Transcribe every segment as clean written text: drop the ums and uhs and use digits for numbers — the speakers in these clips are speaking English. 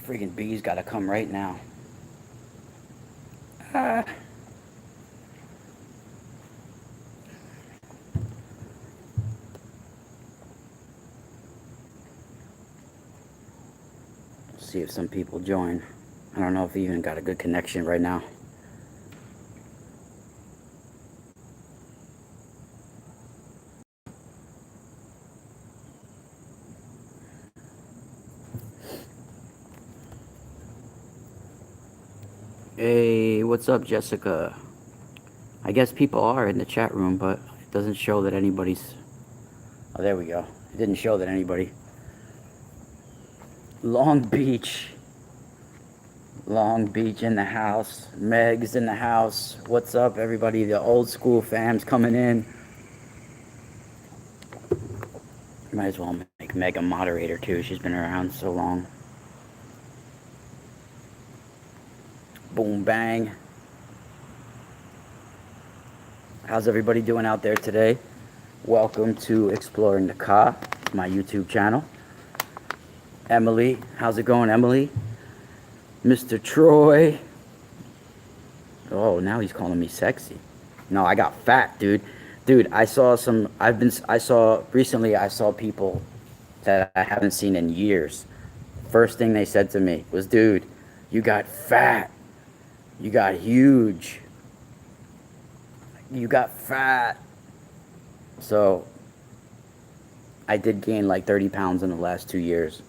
Freaking bees gotta come right now. Ah. See if some people join. I don't know if we even got a good connection right now. Hey, what's up, Jessica? I guess people are in the chat room, but it doesn't show that anybody's. Oh, there we go. It didn't show that anybody. Long Beach. Long Beach in the house. Meg's in the house. What's up, everybody? The old school fam's coming in. Might as well make Meg a moderator, too. She's been around so long. Boom, bang. How's everybody doing out there today? Welcome to Exploring the Ka, my YouTube channel. Emily, how's it going, Emily? Mr. Troy. Oh, now he's calling me sexy. No, I got fat, dude. Dude, I saw recently I saw people that I haven't seen in years. First thing they said to me was, dude, you got fat. You got huge. You got fat. So, I did gain like 30 pounds in the last 2 years.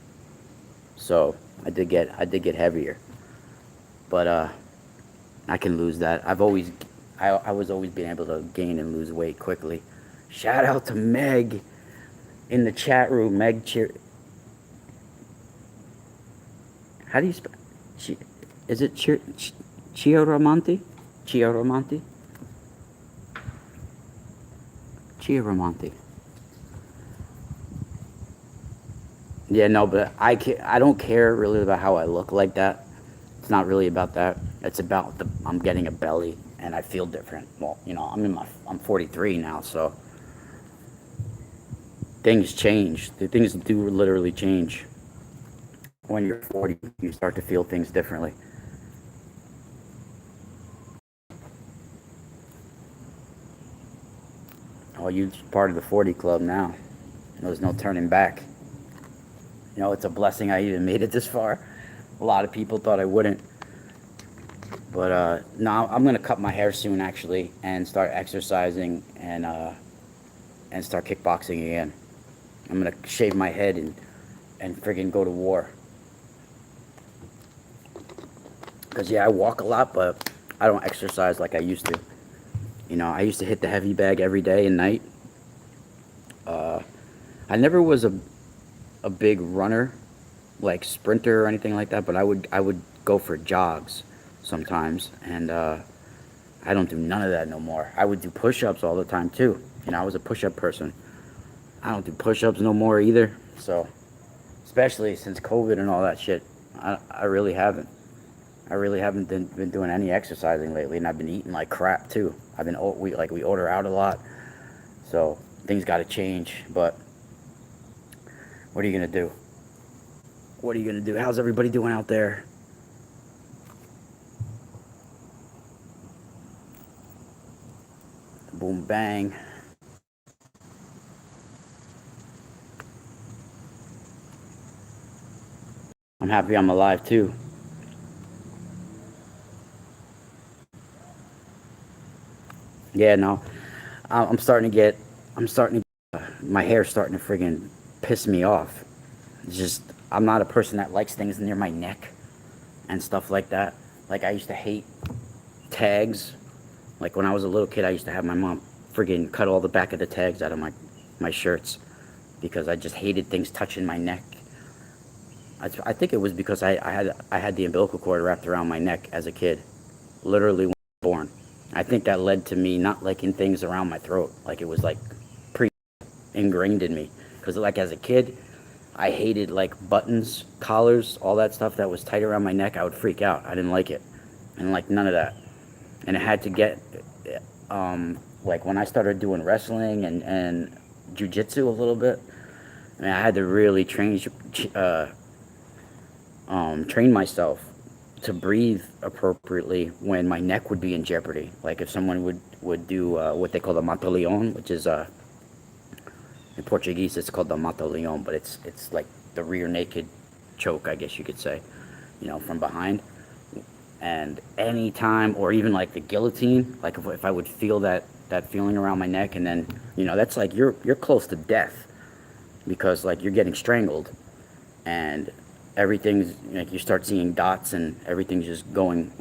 So, I did get heavier. But I can lose that. I was always being able to gain and lose weight quickly. Shout out to Meg in the chat room. Meg cheer. How do you spell? Is it Chiaramonte? Chiaramonte? Chiaramonte. Yeah, no, but I don't care really about how I look like that. It's not really about that. It's about I'm getting a belly and I feel different. Well, you know, I'm 43 now, so things change. Things do literally change. When you're 40, you start to feel things differently. Oh, you're part of the 40 club now. There's no turning back. You know, it's a blessing I even made it this far. A lot of people thought I wouldn't. But no, I'm gonna cut my hair soon actually, and start exercising and start kickboxing again. I'm gonna shave my head and friggin' go to war. Cause yeah, I walk a lot, but I don't exercise like I used to. You know, I used to hit the heavy bag every day and night. I never was a big runner, like sprinter or anything like that, but I would go for jogs sometimes, and I don't do none of that no more. I would do push-ups all the time too. You know, I was a push-up person. I don't do push-ups no more either. So, especially since COVID and all that shit, I really haven't. I really haven't been doing any exercising lately, and I've been eating like crap too. We order out a lot, so things got to change. But what are you gonna do? What are you gonna do? How's everybody doing out there? Boom, bang. I'm happy I'm alive too. Yeah, no, I'm starting to, my hair's starting to friggin' piss me off. It's just, I'm not a person that likes things near my neck and stuff like that. Like, I used to hate tags. Like, when I was a little kid, I used to have my mom friggin' cut all the back of the tags out of my shirts because I just hated things touching my neck. I think it was because I had the umbilical cord wrapped around my neck as a kid, literally when I was born. I think that led to me not liking things around my throat. Like, it was like ingrained in me. Because like as a kid, I hated like buttons, collars, all that stuff that was tight around my neck. I would freak out. I didn't like it. I didn't like none of that. And it had to get, like when I started doing wrestling and jujitsu a little bit, I mean, I had to really train myself to breathe appropriately when my neck would be in jeopardy. Like if someone would do what they call the mata-leão, which is in Portuguese it's called the mata-leão, but it's like the rear naked choke, I guess you could say, from behind. And any time, or even like the guillotine, like if I would feel that feeling around my neck, and then that's like you're close to death, because like you're getting strangled, and everything's like you start seeing dots and everything's just going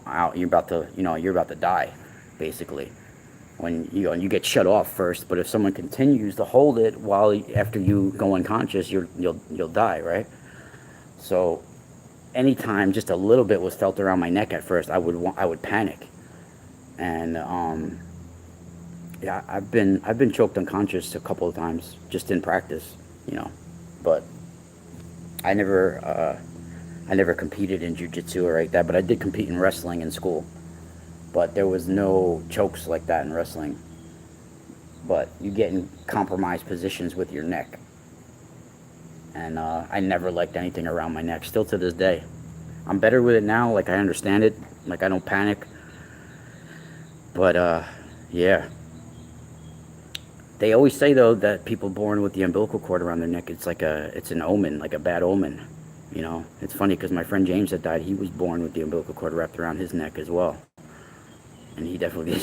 out. You're about to die, basically, when you get shut off first. But if someone continues to hold it after you go unconscious, you'll die, right? So anytime just a little bit was felt around my neck at first, I would panic. And yeah, I've been choked unconscious a couple of times just in practice, but I never competed in jiu-jitsu or like that. But I did compete in wrestling in school, but there was no chokes like that in wrestling. But you get in compromised positions with your neck, and I never liked anything around my neck. Still to this day, I'm better with it now. Like I understand it. Like I don't panic. But yeah. They always say though that people born with the umbilical cord around their neck, it's an omen, like a bad omen. It's funny because my friend James that died, he was born with the umbilical cord wrapped around his neck as well, and he definitely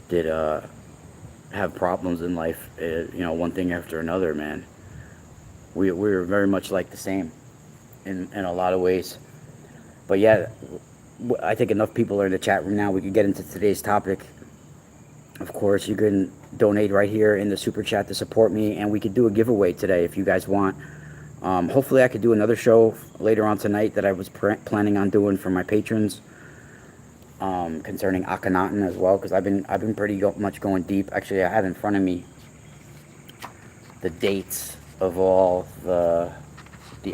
did have problems in life. One thing after another, man. We're very much like the same in a lot of ways. But yeah, I think enough people are in the chat room now. We could get into today's topic. Of course, you can donate right here in the super chat to support me, and we could do a giveaway today if you guys want. Hopefully, I could do another show later on tonight that I was planning on doing for my patrons, concerning Akhenaten as well, because I've been pretty much going deep. Actually, I have in front of me the dates of all the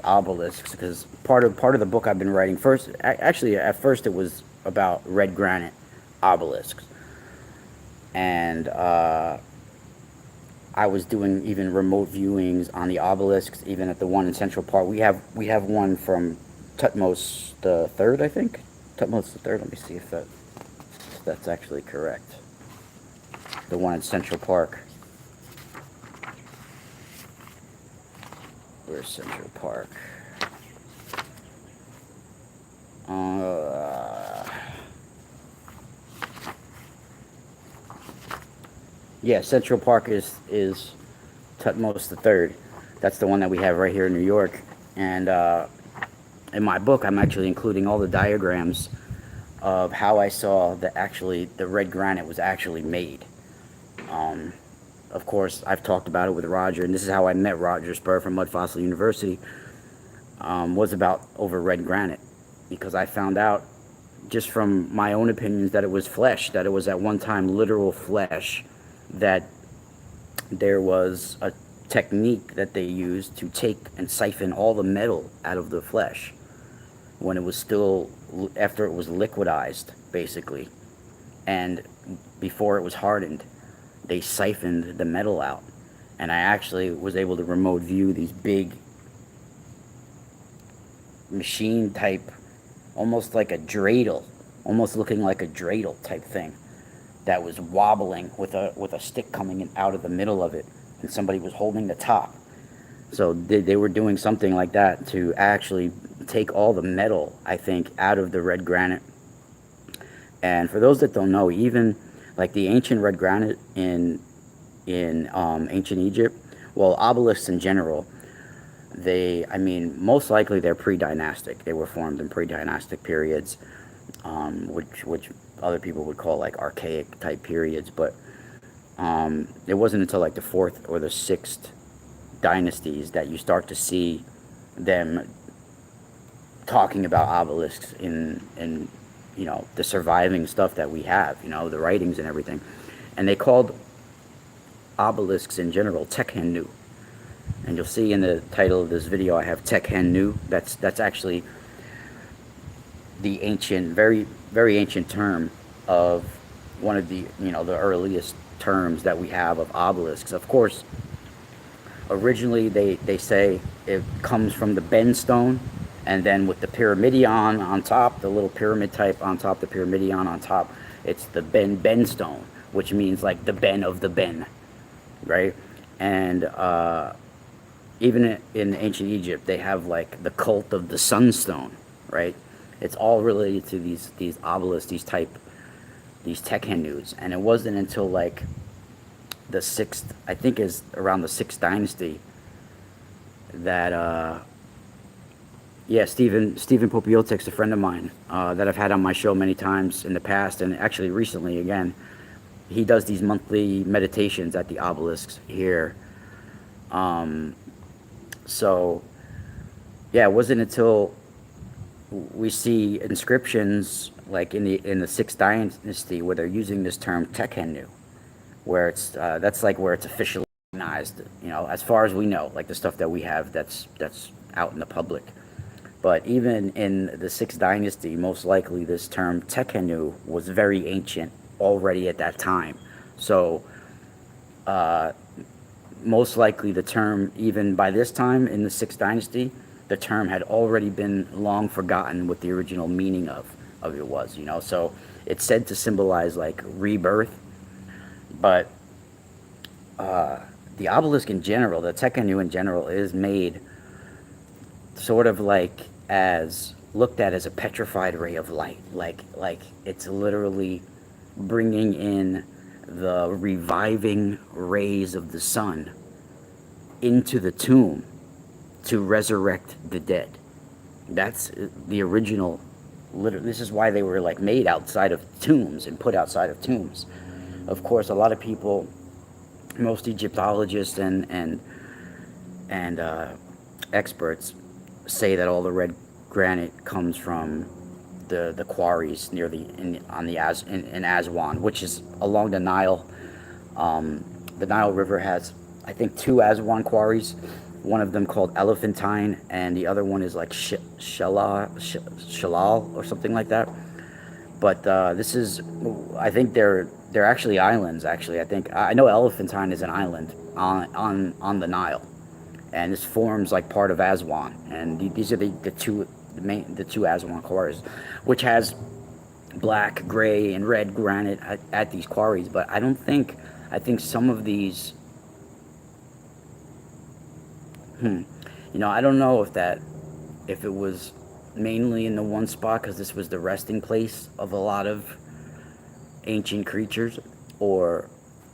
obelisks, because part of the book I've been writing at first it was about red granite obelisks. And I was doing even remote viewings on the obelisks, even at the one in Central Park. We have one from Tutmos the Third, I think. Tutmos the Third. Let me see if that's actually correct. The one in Central Park. Where's Central Park? Yeah, Central Park is Tutmos the Third. That's the one that we have right here in New York. And in my book, I'm actually including all the diagrams of how I saw the red granite was actually made. Of course, I've talked about it with Roger, and this is how I met Roger Spur from Mud Fossil University. Was about over red granite, because I found out just from my own opinions that it was flesh, that it was at one time literal flesh, that there was a technique that they used to take and siphon all the metal out of the flesh when it was still, after it was liquidized, basically, and before it was hardened, they siphoned the metal out. And I actually was able to remote view these big machine type, almost like a dreidel, almost looking like a dreidel type thing, that was wobbling with a stick coming in out of the middle of it, and somebody was holding the top. So they were doing something like that to actually take all the metal, I think, out of the red granite. And for those that don't know, even like the ancient red granite in ancient Egypt, well, obelisks in general, most likely they're pre-dynastic. They were formed in pre-dynastic periods, which other people would call like archaic type periods. But it wasn't until like the 4th or the 6th dynasties that you start to see them talking about obelisks in the surviving stuff that we have, the writings and everything. And they called obelisks in general Tekhenu. And you'll see in the title of this video I have Tekhenu. That's actually the ancient, very, very ancient term of one of the the earliest terms that we have of obelisks. Of course, originally they say it comes from the bend stone, And then with the pyramidion on top, the little pyramid type on top, the pyramidion on top, it's the Ben stone, which means like the Ben of the Ben, right? And even in ancient Egypt, they have like the cult of the sunstone, right? It's all related to these obelisks, these Tekhenus, and it wasn't until like the sixth, I think, is around the sixth dynasty that yeah, Stephen Popiotek's a friend of mine that I've had on my show many times in the past, and actually recently again. He does these monthly meditations at the obelisks here. So yeah, it wasn't until we see inscriptions like in the sixth dynasty where they're using this term Tekhenu, where it's that's like where it's officially recognized. You know, as far as we know, like the stuff that we have that's out in the public. But even in the sixth dynasty, most likely this term Tekhenu was very ancient already at that time. So most likely the term, even by this time in the sixth dynasty, the term had already been long forgotten what the original meaning of it was, you know. So it's said to symbolize like rebirth, but the obelisk in general, the Tekhenu in general, is made sort of like as looked at as a petrified ray of light, like it's literally bringing in the reviving rays of the sun into the tomb to resurrect the dead. That's the original. This is why they were like made outside of tombs and put outside of tombs. Of course, a lot of people, most Egyptologists and experts say that all the red granite comes from the quarries near in Aswan, which is along the Nile. The Nile River has, I think, two Aswan quarries. One of them called Elephantine, and the other one is like Shalal or something like that. But this is, I think they're actually islands. Actually, I know Elephantine is an island on the Nile, and this forms like part of Aswan. And these are the two Aswan quarries, which has black, gray, and red granite at these quarries. But I think some of these, you know, I don't know if it was mainly in the one spot because this was the resting place of a lot of ancient creatures, or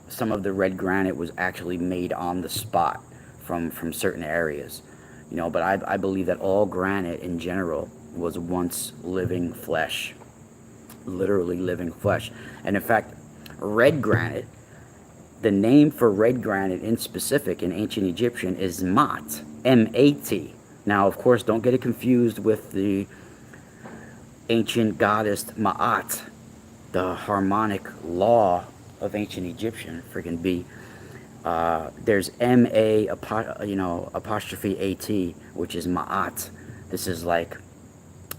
some of the red granite was actually made on the spot from certain areas, you know. But I believe that all granite in general was once living flesh, literally living flesh. And in fact, red granite, the name for red granite in specific in ancient Egyptian is Mat, M-A-T. Now, of course, don't get it confused with the ancient goddess Ma'at, the harmonic law of ancient Egyptian, freaking B. There's M-A, apostrophe A-T, which is Ma'at. This is like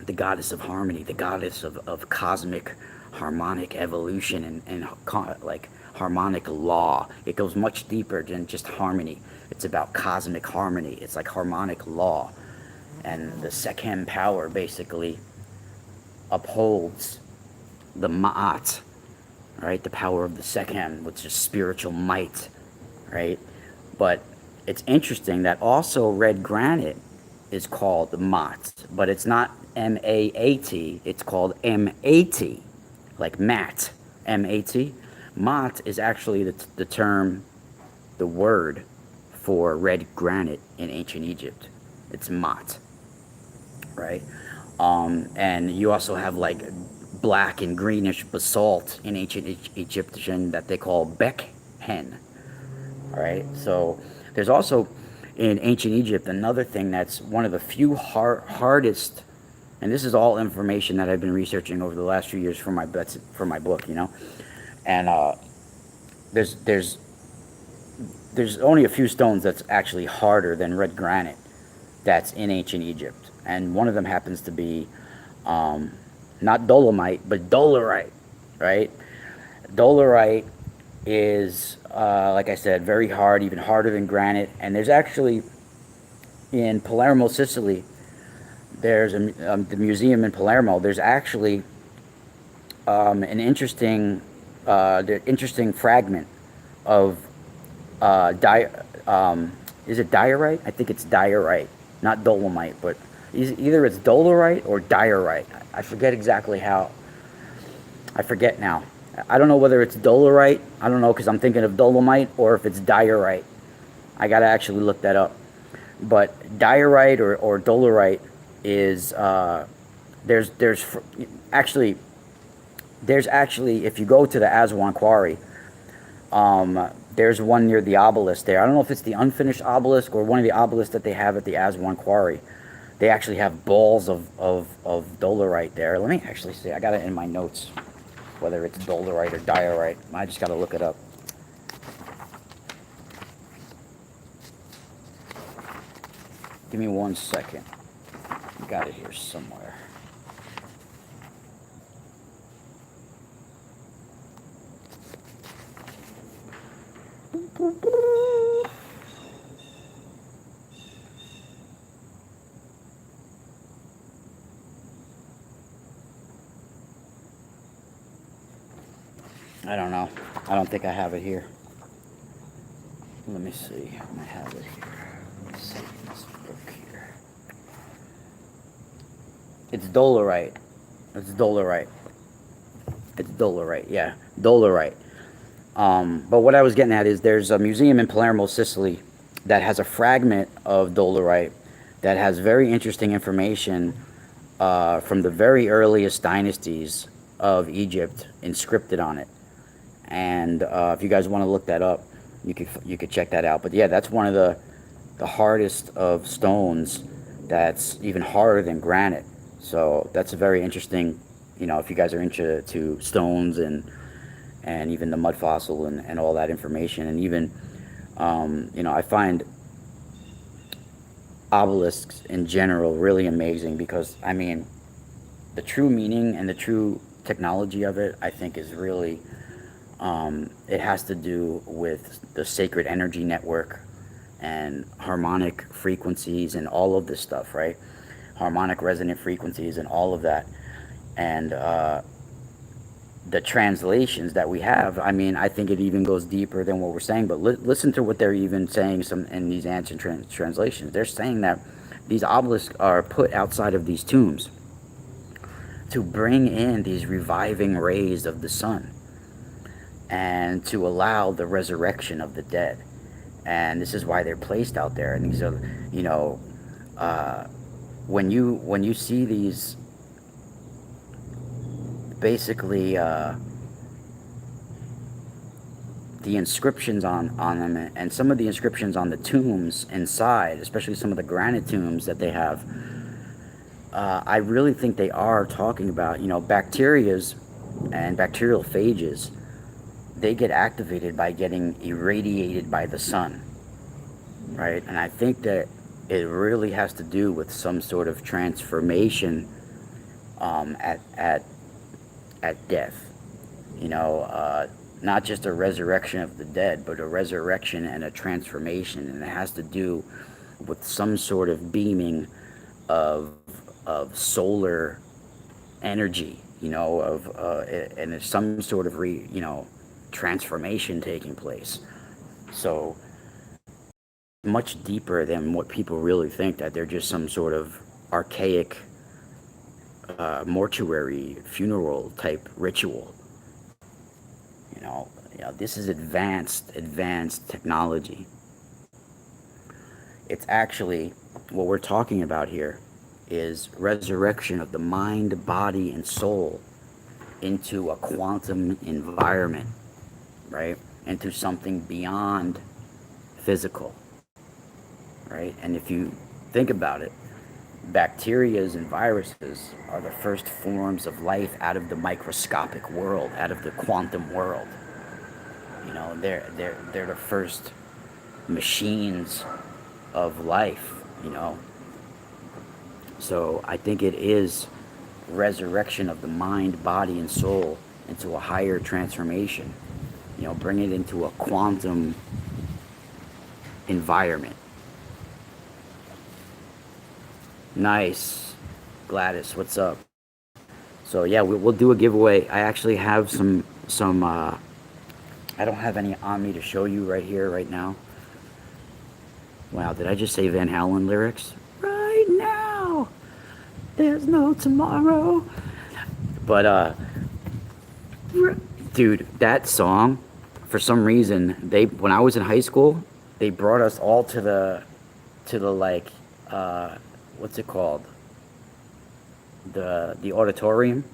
the goddess of harmony, the goddess of cosmic harmonic evolution and like harmonic law. It goes much deeper than just harmony. It's about cosmic harmony. It's like harmonic law. And the Sekhem power basically upholds the Ma'at, right? The power of the Sekhem, which is spiritual might, right? But it's interesting that also red granite is called Mat, but it's not M-A-A-T, it's called M-A-T, like mat, M-A-T. Mat is actually the term, the word for red granite in ancient Egypt. It's Mat, right? And you also have like black and greenish basalt in ancient Egyptian that they call Bekhen, right? So there's also in ancient Egypt another thing that's one of the few hardest, and this is all information that I've been researching over the last few years for my book, you know. And there's only a few stones that's actually harder than red granite that's in ancient Egypt, and one of them happens to be not dolomite but dolerite, right? Dolerite is like I said, very hard, even harder than granite. And there's actually in Palermo, Sicily, there's the museum in Palermo. There's actually an interesting, the interesting fragment of di- is it diorite? I think it's diorite, not dolomite, but either it's dolerite or diorite. I forget exactly how. I forget now. I don't know whether it's dolerite. I don't know because I'm thinking of dolomite or if it's diorite. I gotta actually look that up. But diorite or dolerite is there's actually there's actually, if you go to the Aswan Quarry, there's one near the obelisk there. I don't know if it's the unfinished obelisk or one of the obelisks that they have at the Aswan Quarry. They actually have balls of dolerite there. Let me actually see. I got it in my notes, whether it's dolerite or diorite. I just got to look it up. Give me 1 second. Got it here somewhere. I don't know. I don't think I have it here. Let me see. I have it here. Let's see this book here. It's dolerite. It's dolerite. It's dolerite. Yeah, dolerite. But what I was getting at is there's a museum in Palermo, Sicily, that has a fragment of dolerite that has very interesting information from the very earliest dynasties of Egypt inscripted on it. And if you guys want to look that up, you could check that out. But yeah, that's one of the hardest of stones. That's even harder than granite. So that's a very interesting. If you guys are into stones and even the mud fossil and all that information, and even I find obelisks in general really amazing because I mean the true meaning and the true technology of it I think is really it has to do with the sacred energy network and harmonic frequencies and all of this stuff, right? Harmonic resonant frequencies and all of that. And the translations that we have, I mean, I think it even goes deeper than what we're saying, but listen to what they're even saying in these ancient translations. They're saying that these obelisks are put outside of these tombs to bring in these reviving rays of the sun and to allow the resurrection of the dead. And this is why they're placed out there. And these are, when you see these, basically the inscriptions on them, and some of the inscriptions on the tombs inside, especially some of the granite tombs that they have, I really think they are talking about, bacterias and bacterial phages. They get activated by getting irradiated by the sun, right? And I think that it really has to do with some sort of transformation at death. Not just a resurrection of the dead, but a resurrection and a transformation, and it has to do with some sort of beaming of solar energy, and there's some sort of transformation taking place. So much deeper than what people really think, that they're just some sort of archaic mortuary funeral type ritual. This is advanced technology. It's actually, what we're talking about here is resurrection of the mind, body, and soul into a quantum environment, right? Into something beyond physical, right? And if you think about it, bacterias and viruses are the first forms of life out of the microscopic world, out of the quantum world. They're the first machines of life, So I think it is resurrection of the mind, body, and soul into a higher transformation. Bring it into a quantum environment. Nice. Gladys, what's up? So yeah, we'll do a giveaway. I actually have some. I don't have any on me to show you right here, right now. Wow, did I just say Van Halen lyrics? Right now, there's no tomorrow. But dude, that song, for some reason, when I was in high school, they brought us all to the like, what's it called? The auditorium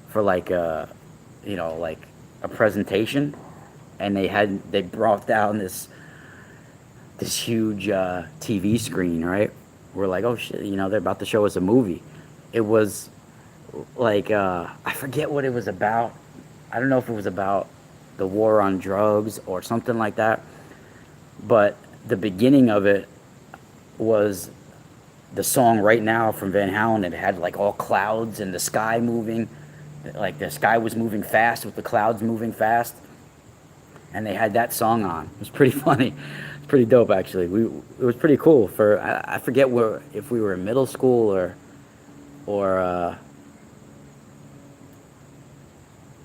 for like like a presentation, and they brought down this huge TV screen, right? We're like, oh shit, they're about to show us a movie. It was like, I forget what it was about. I don't know if it was about the war on drugs or something like that. But the beginning of it was the song Right Now from Van Halen. It had like all clouds and the sky moving. Like the sky was moving fast with the clouds moving fast. And they had that song on. It was pretty funny. It's pretty dope, actually. It was pretty cool. I forget if we were in middle school or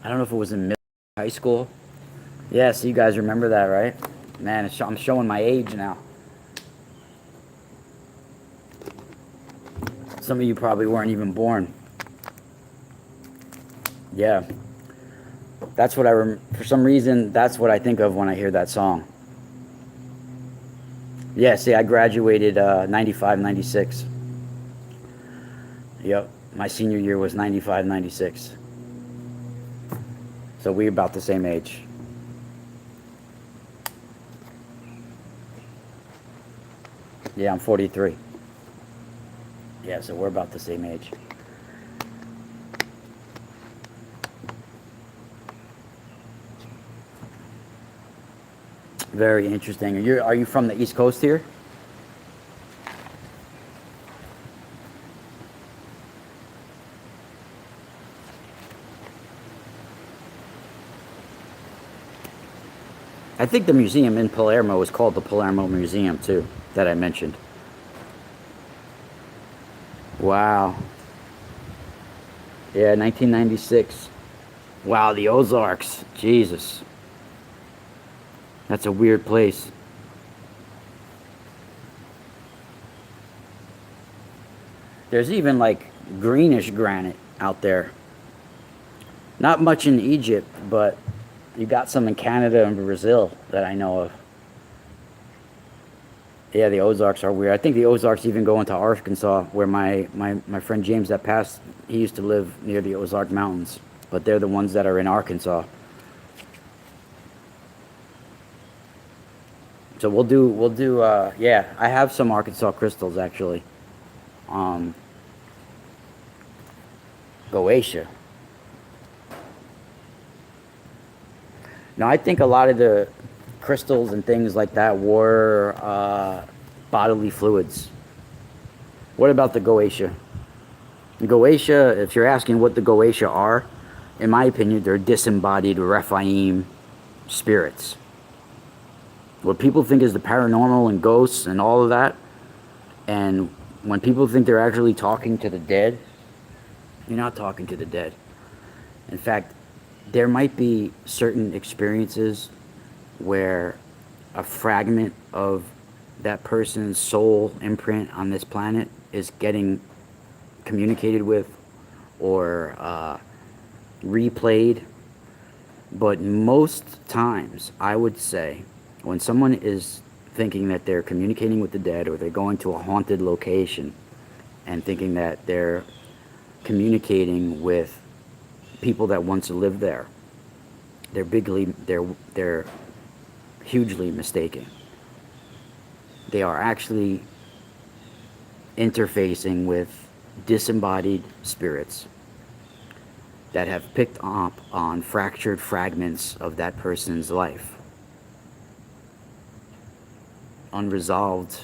I don't know if it was in high school. Yeah, so you guys remember that, right? Man, I'm showing my age now. Some of you probably weren't even born. Yeah. That's what for some reason, that's what I think of when I hear that song. Yeah, see, I graduated 95, 96. Yep, my senior year was 95, 96. So we're about the same age. Yeah, I'm 43. Yeah, so we're about the same age. Very interesting. Are you from the East Coast here? I think the museum in Palermo is called the Palermo Museum too, that I mentioned. Wow. Yeah, 1996. Wow, the Ozarks. Jesus. That's a weird place. There's even like greenish granite out there. Not much in Egypt, but you got some in Canada and Brazil that I know of. Yeah, the Ozarks are weird. I think the Ozarks even go into Arkansas, where my friend James that passed, he used to live near the Ozark Mountains. But they're the ones that are in Arkansas. So we'll do, yeah, I have some Arkansas crystals actually. Um, Goetia. Now, I think a lot of the crystals and things like that were bodily fluids. What about the Goetia? Goetia, if you're asking what the Goetia are, in my opinion, they're disembodied Rephaim spirits. What people think is the paranormal and ghosts and all of that, and when people think they're actually talking to the dead, you're not talking to the dead. In fact, there might be certain experiences where a fragment of that person's soul imprint on this planet is getting communicated with or replayed. But most times, I would say, when someone is thinking that they're communicating with the dead, or they're going to a haunted location and thinking that they're communicating with people that once lived there, they're hugely mistaken. They are actually interfacing with disembodied spirits that have picked up on fractured fragments of that person's life. Unresolved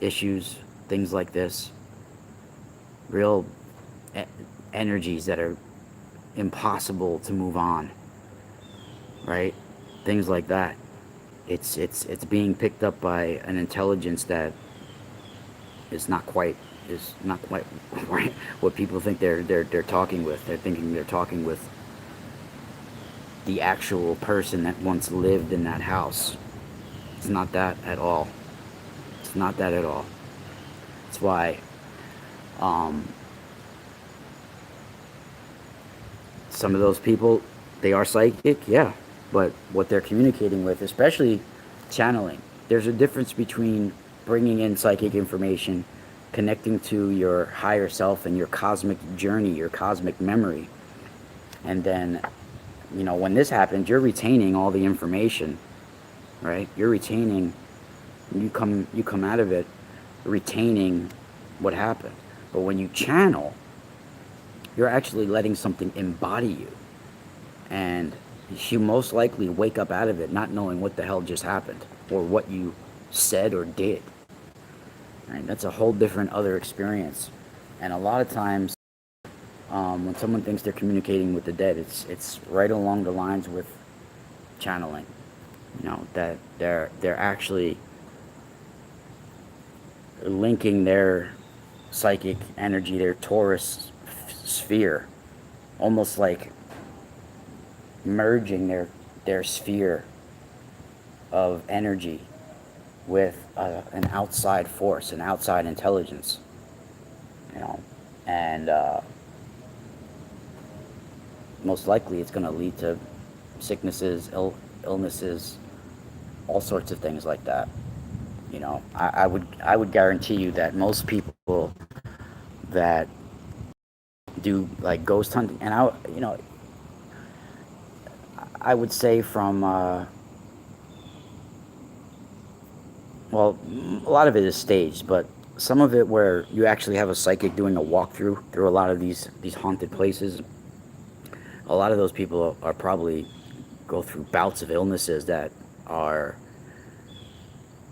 issues, things like this. Real energies that are impossible to move on. Right? Things like that. It's being picked up by an intelligence that is not quite is not what what people think they're talking with. They're thinking they're talking with the actual person that once lived in that house. It's not that at all. It's not that at all. That's why some of those people, they are psychic, yeah, but what they're communicating with, especially channeling, there's a difference between bringing in psychic information, connecting to your higher self and your cosmic journey, your cosmic memory, and then, you know, when this happens, you're retaining all the information, right? You're retaining, you come out of it retaining what happened. But when you channel, you're actually letting something embody you, and you most likely wake up out of it not knowing what the hell just happened or what you said or did. Right? That's a whole different other experience. And a lot of times, when someone thinks they're communicating with the dead, it's right along the lines with channeling. You know, that they're actually linking their psychic energy, their Taurus sphere, almost like merging their sphere of energy with an outside force, an outside intelligence, you know, and most likely it's going to lead to sicknesses, illnesses, all sorts of things like that. You know, I would guarantee you that most people that do like ghost hunting, and I would say from well, a lot of it is staged, but some of it where you actually have a psychic doing a walkthrough through a lot of these haunted places. A lot of those people are probably go through bouts of illnesses that are,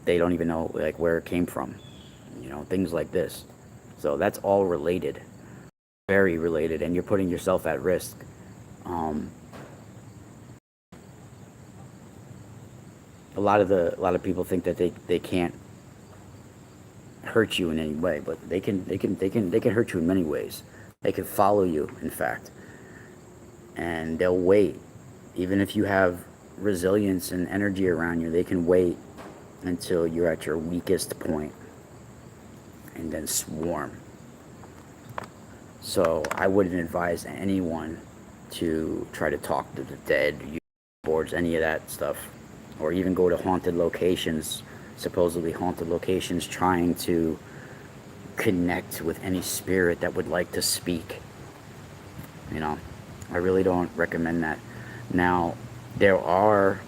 they don't even know like where it came from, you know, things like this. So that's all related, very related, and you're putting yourself at risk. A lot of people think that they can't hurt you in any way, but they can hurt you in many ways. They can follow you, in fact, and they'll wait. Even if you have resilience and energy around you, they can wait until you're at your weakest point and then swarm. So I wouldn't advise anyone to try to talk to the dead, use boards, any of that stuff, or even go to haunted locations, supposedly haunted locations, trying to connect with any spirit that would like to speak. You know, I really don't recommend that. Now, there are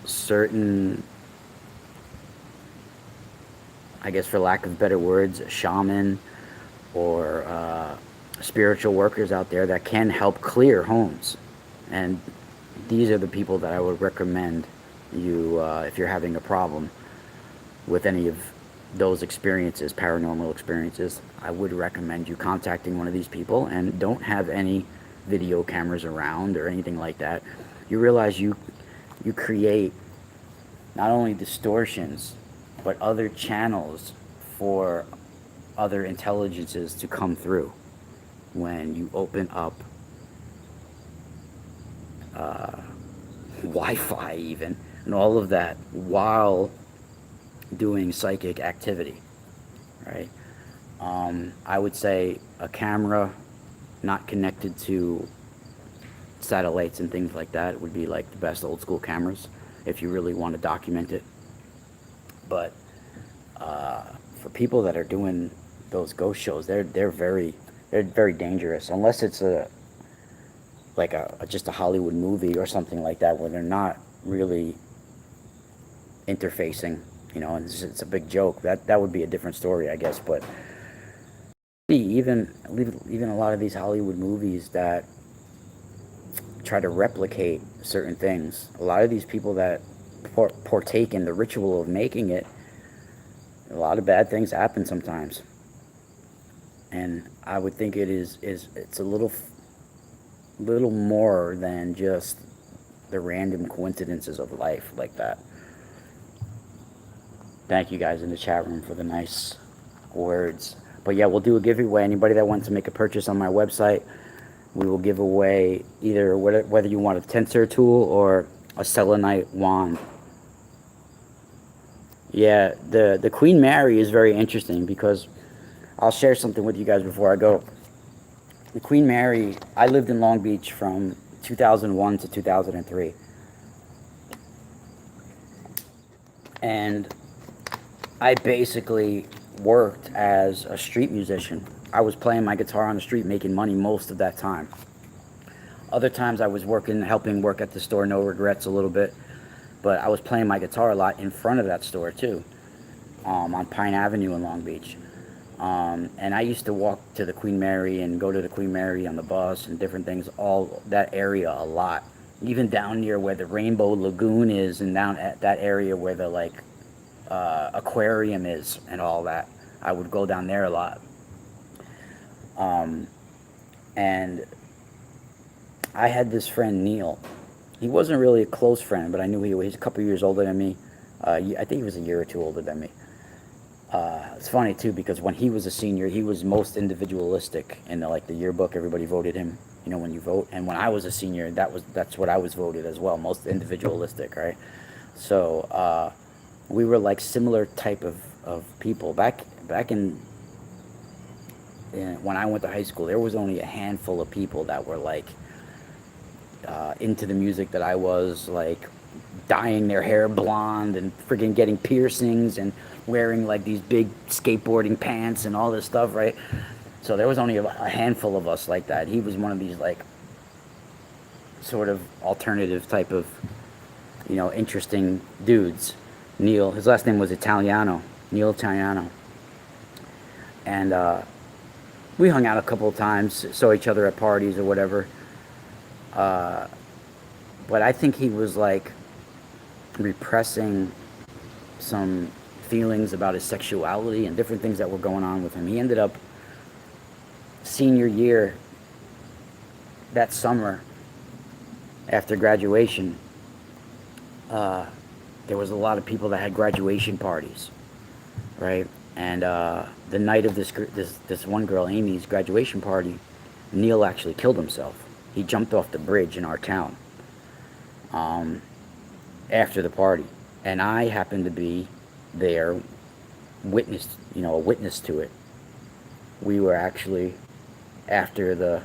certain, I guess for lack of better words, shaman or spiritual workers out there that can help clear homes. And these are the people that I would recommend you, if you're having a problem with any of those experiences, paranormal experiences, I would recommend you contacting one of these people, and don't have any video cameras around or anything like that. You realize you create not only distortions, but other channels for other intelligences to come through when you open up Wi-Fi even, and all of that while doing psychic activity, right? I would say a camera not connected to satellites and things like that would be like the best old school cameras if you really want to document it. But for people that are doing those ghost shows, they're very dangerous, unless it's just a Hollywood movie or something like that, where they're not really interfacing, you know, and it's a big joke. That would be a different story, I guess. But even a lot of these Hollywood movies that try to replicate certain things, a lot of these people that partake in the ritual of making it, a lot of bad things happen sometimes. And I would think it's a little more than just the random coincidences of life like that. Thank you guys in the chat room for the nice words. But yeah, we'll do a giveaway. Anybody that wants to make a purchase on my website, we will give away either whether you want a tensor tool or a selenite wand. Yeah, the Queen Mary is very interesting because I'll share something with you guys before I go. The Queen Mary, I lived in Long Beach from 2001 to 2003. And I basically worked as a street musician. I was playing my guitar on the street, making money most of that time. Other times I was helping work at the store, no regrets a little bit. But I was playing my guitar a lot in front of that store too, on Pine Avenue in Long Beach. And I used to walk to the Queen Mary and go to the Queen Mary on the bus and different things, all that area a lot. Even down near where the Rainbow Lagoon is, and down at that area where the aquarium is and all that. I would go down there a lot. And I had this friend, Neil. He wasn't really a close friend, but I knew he was a couple years older than me. I think he was a year or two older than me. It's funny too because when he was a senior, he was most individualistic in the yearbook. Everybody voted him, when you vote. And when I was a senior, that's what I was voted as well, most individualistic, right? So we were like similar type of people back in when I went to high school. There was only a handful of people that were into the music that I was, dyeing their hair blonde and freaking getting piercings and wearing these big skateboarding pants and all this stuff, right? So there was only a handful of us like that. He was one of these sort of alternative type of interesting dudes. Neil, his last name was Italiano, Neil Italiano. And we hung out a couple of times, saw each other at parties or whatever. But I think he was repressing some feelings about his sexuality and different things that were going on with him. He ended up senior year, that summer after graduation, there was a lot of people that had graduation parties, right? And the night of this one girl, Amy's graduation party, Neil actually killed himself. He jumped off the bridge in our town after the party, and I happened to be there, a witness to it. We were actually after the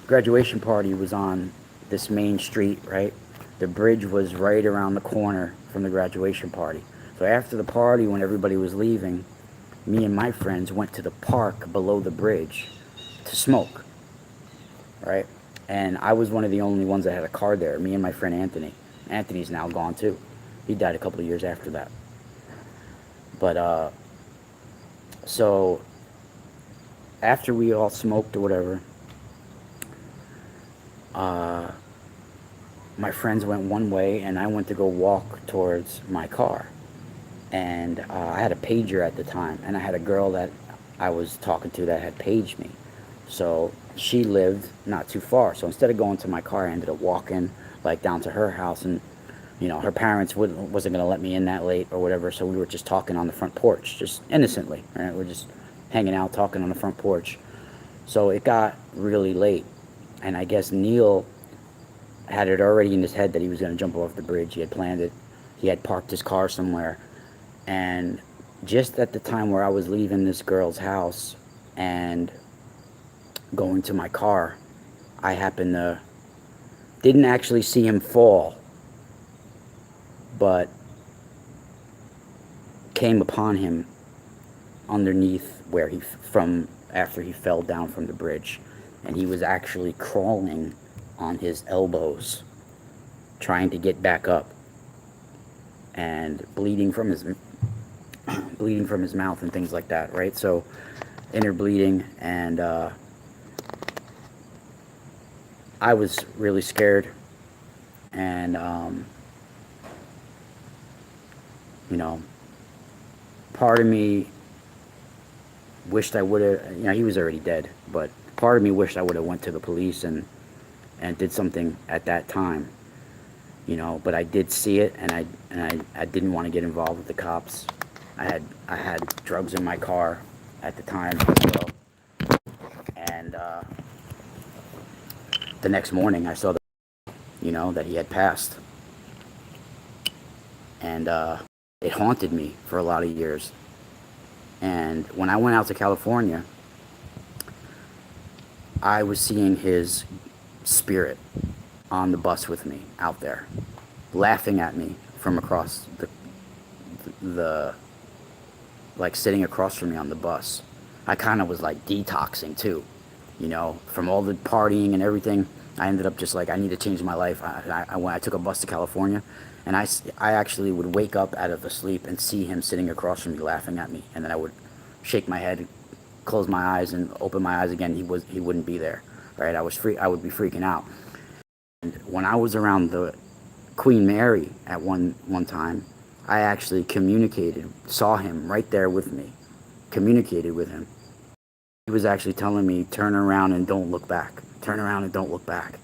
graduation party was on this main street, right? The bridge was right around the corner from the graduation party. So after the party, when everybody was leaving, me and my friends went to the park below the bridge to smoke, right? And I was one of the only ones that had a car there, me and my friend Anthony. Anthony's now gone too. He died a couple of years after that. But, so after we all smoked or whatever, my friends went one way and I went to go walk towards my car. And I had a pager at the time, and I had a girl that I was talking to that had paged me. So she lived not too far. So instead of going to my car, I ended up walking down to her house, and her parents wasn't going to let me in that late or whatever. So we were just talking on the front porch, just innocently, right? We're just hanging out, talking on the front porch. So it got really late, and I guess Neil had it already in his head that he was going to jump off the bridge. He had planned it. He had parked his car somewhere. And just at the time where I was leaving this girl's house and going to my car, I didn't actually see him fall, but came upon him underneath after he fell down from the bridge. And he was actually crawling on his elbows, trying to get back up, and bleeding from his mouth and things like that, right? So inner bleeding, and I was really scared, and part of me wished I would have, he was already dead, but part of me wished I would have went to the police and did something at that time, But I did see it, and I didn't want to get involved with the cops. I had drugs in my car at the time as well, and the next morning I saw that he had passed, and it haunted me for a lot of years. And when I went out to California, I was seeing his spirit on the bus with me out there, laughing at me from across the like sitting across from me on the bus. I kind of was like detoxing too, from all the partying and everything. I ended up just like, I need to change my life. When I took a bus to California, and I actually would wake up out of the sleep and see him sitting across from me laughing at me, and then I would shake my head, close my eyes, and open my eyes again. He wouldn't be there, right? I would be freaking out. And when I was around the Queen Mary at one time, I actually saw him right there with me, communicated with him. He was actually telling me, turn around and don't look back. Turn around and don't look back.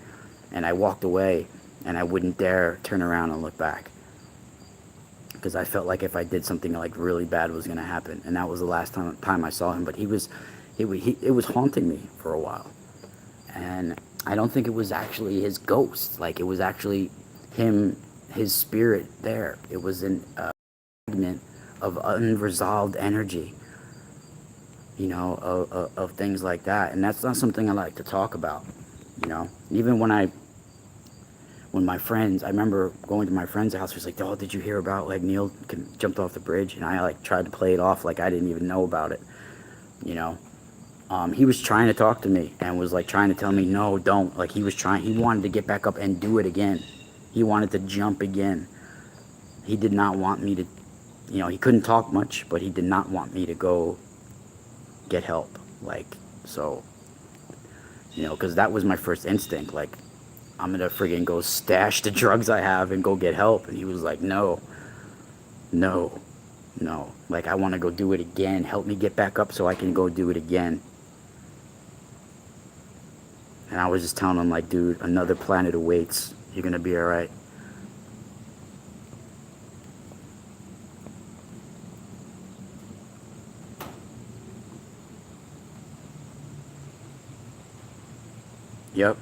And I walked away, and I wouldn't dare turn around and look back, because I felt like if I did something like really bad was going to happen. And that was the last time I saw him. But it was haunting me for a while. And I don't think it was actually his ghost. Like, it was actually his spirit there. It was a magnet of unresolved energy, of things like that. And that's not something I like to talk about, Even when my friends, I remember going to my friend's house, he was like, oh, did you hear about, like, Neil jumped off the bridge? And I, like, tried to play it off like I didn't even know about it, He was trying to talk to me and was, like, trying to tell me, no, don't. Like, he wanted to get back up and do it again. He wanted to jump again. He did not want me to, he couldn't talk much, but he did not want me to go get help. Like, so, because that was my first instinct. Like, I'm gonna friggin' go stash the drugs I have and go get help. And he was like, no. Like, I want to go do it again. Help me get back up so I can go do it again. And I was just telling him, like, dude, another planet awaits. You're gonna be alright. Yep.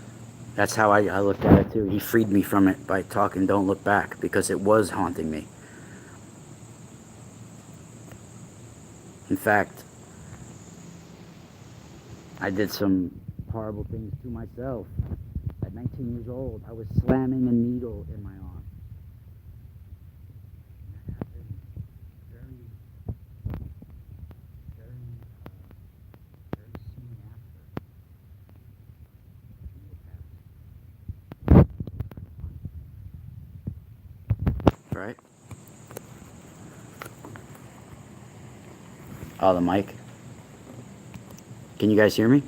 That's how I looked at it too. He freed me from it by talking "Don't Look Back," because it was haunting me. In fact, I did some horrible things to myself. At 19 years old, I was slamming a needle in my arm. And that happened very, very soon after Neil passed. Right? Oh, the mic. Can you guys hear me?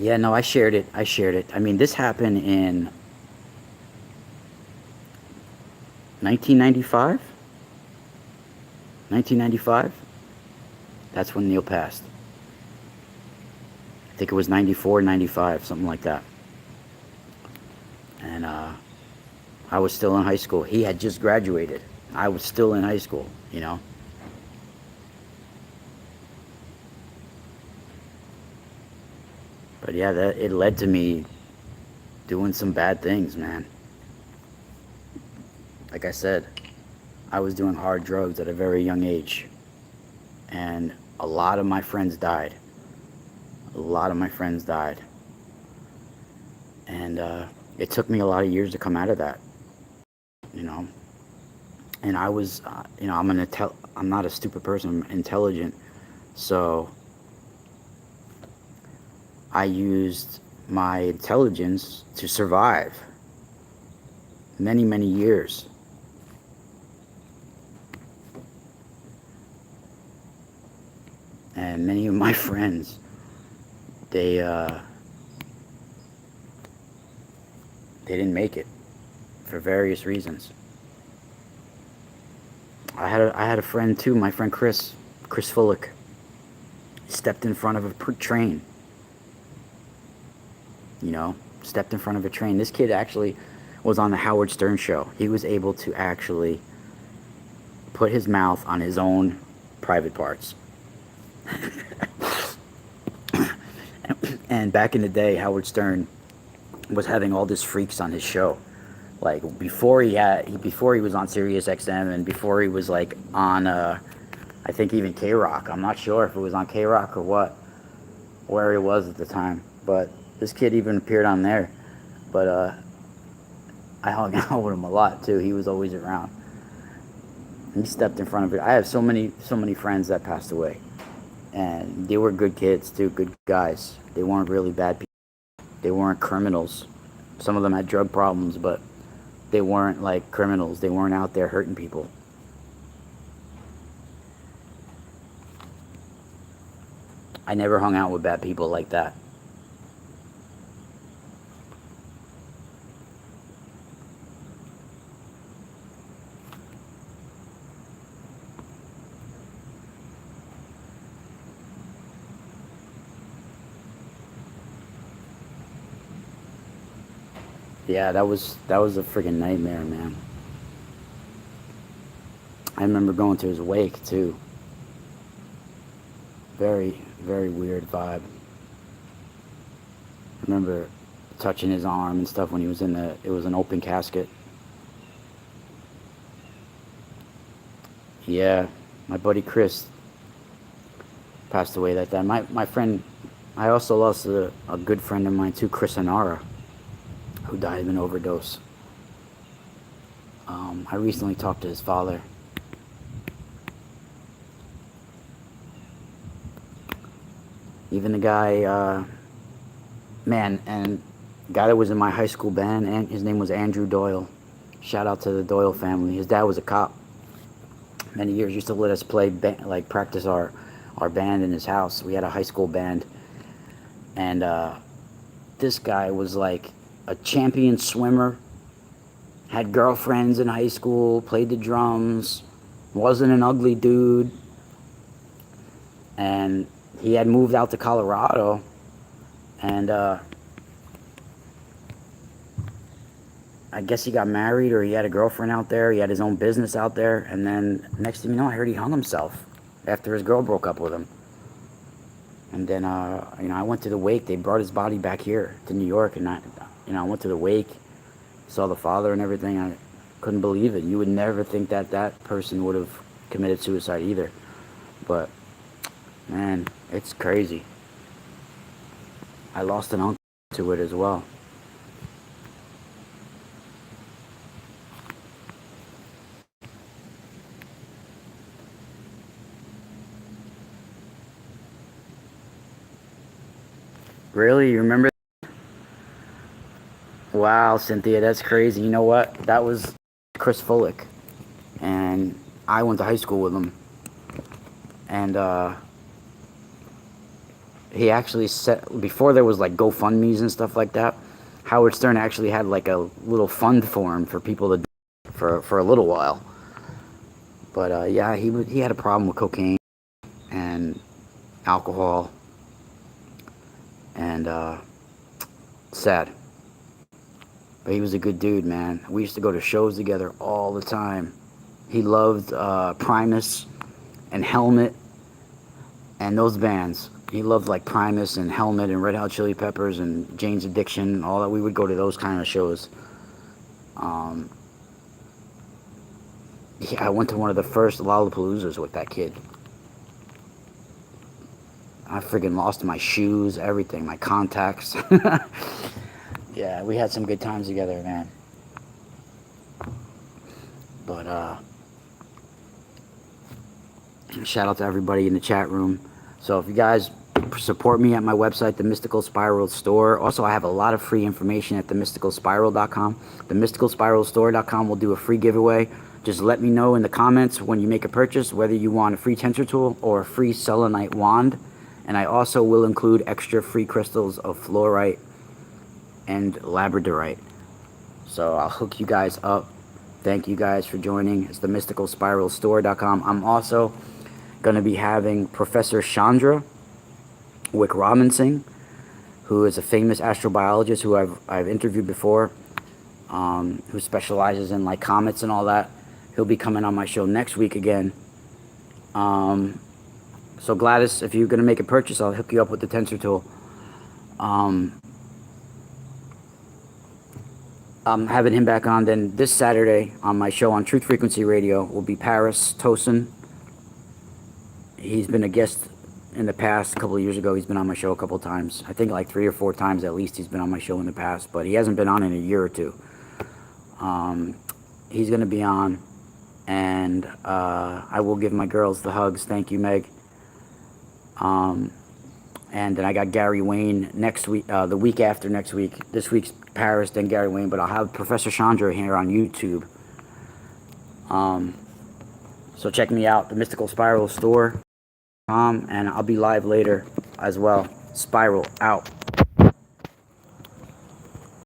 Yeah, no, I shared it. I mean, this happened in 1995. 1995. That's when Neil passed. I think it was 94, 95, something like that. And I was still in high school. He had just graduated. I was still in high school, But yeah, it led to me doing some bad things, man. Like I said, I was doing hard drugs at a very young age. And a lot of my friends died. And it took me a lot of years to come out of that, And I was, I'm not a stupid person. I'm intelligent. So I used my intelligence to survive many, many years. And many of my friends, they didn't make it for various reasons. I had a friend too, my friend Chris Fullick, stepped in front of a train. You know, stepped in front of a train. This kid actually was on the Howard Stern show. He was able to actually put his mouth on his own private parts. And back in the day, Howard Stern was having all these freaks on his show. Like before he was on Sirius XM, and before he was like on I think even K Rock. I'm not sure if it was on K Rock or what, where he was at the time. But this kid even appeared on there. But I hung out with him a lot too. He was always around. He stepped in front of it. I have so many friends that passed away, and they were good kids too, good guys. They weren't really bad people. They weren't criminals. Some of them had drug problems, but they weren't like criminals. They weren't out there hurting people. I never hung out with bad people like that. Yeah, that was a freaking nightmare, man. I remember going to his wake too. Very, very weird vibe. I remember touching his arm and stuff when he was it was an open casket. Yeah, my buddy Chris passed away that day. My friend, I also lost a good friend of mine too, Chris Anara, who died of an overdose. I recently talked to his father. Even the guy, man, and the guy that was in my high school band, and his name was Andrew Doyle. Shout out to the Doyle family. His dad was a cop. Many years used to let us play, like practice our band in his house. We had a high school band, and this guy was like a champion swimmer. Had girlfriends in high school. Played the drums. Wasn't an ugly dude. And he had moved out to Colorado, and I guess he got married, or he had a girlfriend out there. He had his own business out there, and then next thing you know, I heard he hung himself after his girl broke up with him. And then I went to the wake. They brought his body back here to New York, and I went to the wake, saw the father and everything. I couldn't believe it. You would never think that that person would have committed suicide either, but man, it's crazy. I lost an uncle to it as well. Really? You remember? Wow, Cynthia, that's crazy. You know what? That was Chris Fullick, and I went to high school with him. And he actually set, before there was like GoFundMe's and stuff like that, Howard Stern actually had like a little fund for him for people to for a little while. But yeah, he had a problem with cocaine and alcohol, and sad. But he was a good dude, man. We used to go to shows together all the time. He loved Primus and Helmet and those bands. He loved like Primus and Helmet and Red Hot Chili Peppers and Jane's Addiction, all that. We would go to those kind of shows. Yeah, I went to one of the first Lollapaloozas with that kid. I friggin' lost my shoes, everything, my contacts. Yeah, we had some good times together, man. But shout out to everybody in the chat room. So if you guys support me at my website, the Mystical Spiral Store. Also, I have a lot of free information at themysticalspiral.com. The mysticalspiralstore.com will do a free giveaway. Just let me know in the comments when you make a purchase whether you want a free tensor tool or a free selenite wand. And I also will include extra free crystals of fluorite and labradorite. So I'll hook you guys up Thank you guys for joining. It's the mysticalspiralstore.com. I'm also going to be having Professor Chandra Wick Robinson, who is a famous astrobiologist who I've interviewed before, who specializes in like comets and all that. He'll be coming on my show next week again. So Gladys, if you're going to make a purchase, I'll hook you up with the tensor tool. I'm having him back on. Then this Saturday on my show on Truth Frequency Radio will be Paris Tosin. He's been a guest in the past. A couple of years ago, he's been on my show a couple of times. I think like 3 or 4 times at least he's been on my show in the past, but he hasn't been on in a year or two. He's going to be on, and I will give my girls the hugs. Thank you, Meg. And then I got Gary Wayne next week, the week after next week. This week's Paris, then Gary Wayne, but I'll have Professor Chandra here on YouTube. So check me out, the Mystical Spiral Store. And I'll be live later as well. Spiral out.